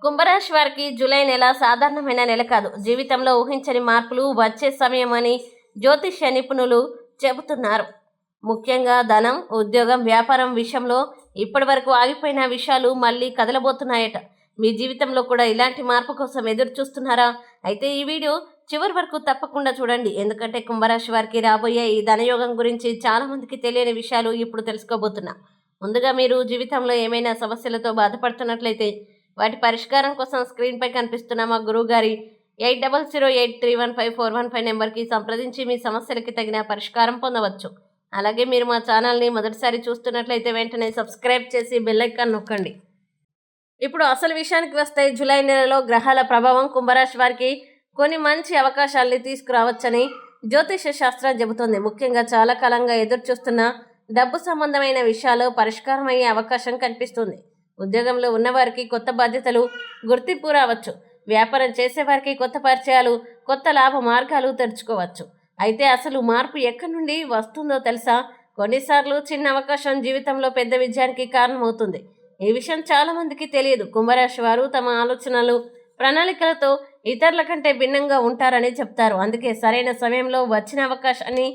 కుంభరాశి వారికి జూలై నెల సాధారణమైన నెల కాదు. జీవితంలో ఊహించని మార్పులు వచ్చే సమయం అని జ్యోతిష్య నిపుణులు చెబుతున్నారు. ముఖ్యంగా ధనం, ఉద్యోగం, వ్యాపారం విషయంలో ఇప్పటి వరకు ఆగిపోయిన విషయాలు మళ్ళీ కదలబోతున్నాయట. మీ జీవితంలో కూడా ఇలాంటి మార్పు కోసం ఎదురు చూస్తున్నారా? అయితే ఈ వీడియో చివరి వరకు తప్పకుండా చూడండి. ఎందుకంటే కుంభరాశి వారికి రాబోయే ఈ ధనయోగం గురించి చాలా మందికి తెలియని విషయాలు ఇప్పుడు తెలుసుకోబోతున్నాం. ముందుగా మీరు జీవితంలో ఏమైనా సమస్యలతో బాధపడుతున్నట్లయితే వాటి పరిష్కారం కోసం స్క్రీన్పై కనిపిస్తున్న మా గురువు గారి 8008315415 నెంబర్కి సంప్రదించి మీ సమస్యలకి తగిన పరిష్కారం పొందవచ్చు. అలాగే మీరు మా ఛానల్ని మొదటిసారి చూస్తున్నట్లయితే వెంటనే సబ్స్క్రైబ్ చేసి బెల్ ఐకాన్ నొక్కండి. ఇప్పుడు అసలు విషయానికి వస్తే జూలై నెలలో గ్రహాల ప్రభావం కుంభరాశి వారికి కొన్ని మంచి అవకాశాలని తీసుకురావచ్చని జ్యోతిష శాస్త్రం చెబుతోంది. ముఖ్యంగా చాలా కాలంగా ఎదురు చూస్తున్న డబ్బు సంబంధమైన విషయాలు పరిష్కారం అయ్యే అవకాశం కనిపిస్తుంది. ఉద్యోగంలో ఉన్నవారికి కొత్త బాధ్యతలు, గుర్తింపు రావచ్చు. వ్యాపారం చేసేవారికి కొత్త పరిచయాలు, కొత్త లాభ మార్గాలు తెరుచుకోవచ్చు. అయితే అసలు మార్పు ఎక్కడి నుండి వస్తుందో తెలుసా? కొన్నిసార్లు చిన్న అవకాశం జీవితంలో పెద్ద విజయానికి కారణమవుతుంది. ఈ విషయం చాలా మందికి తెలియదు. కుంభరాశి వారు తమ ఆలోచనలు, ప్రణాళికలతో ఇతరుల కంటే భిన్నంగా ఉంటారని చెప్తారు. అందుకే సరైన సమయంలో వచ్చిన అవకాశాన్ని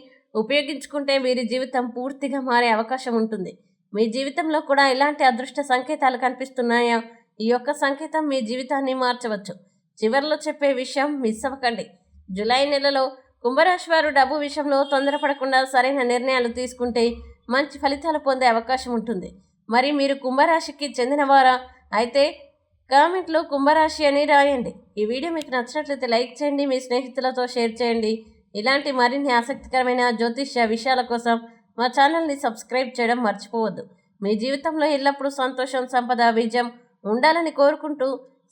ఉపయోగించుకుంటే వీరి జీవితం పూర్తిగా మారే అవకాశం ఉంటుంది. మీ జీవితంలో కూడా ఇలాంటి అదృష్ట సంకేతాలు కనిపిస్తున్నాయా? ఈ యొక్క సంకేతం మీ జీవితాన్ని మార్చవచ్చు. చివరిలో చెప్పే విషయం మిస్ అవ్వకండి. జూలై నెలలో కుంభరాశి వారు డబ్బు విషయంలో తొందరపడకుండా సరైన నిర్ణయాలు తీసుకుంటే మంచి ఫలితాలు పొందే అవకాశం ఉంటుంది. మరి మీరు కుంభరాశికి చెందినవారా? అయితే కామెంట్లో కుంభరాశి అని రాయండి. ఈ వీడియో మీకు నచ్చినట్లయితే లైక్ చేయండి, మీ స్నేహితులతో షేర్ చేయండి. ఇలాంటి మరిన్ని ఆసక్తికరమైన జ్యోతిష్య విషయాల కోసం మా ఛానల్ని సబ్స్క్రైబ్ చేయడం మర్చిపోవద్దు. మీ జీవితంలో ఎల్లప్పుడూ సంతోషం, సంపద, విజయం ఉండాలని కోరుకుంటూ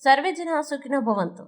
సర్వే జన సుఖినో భవంతు.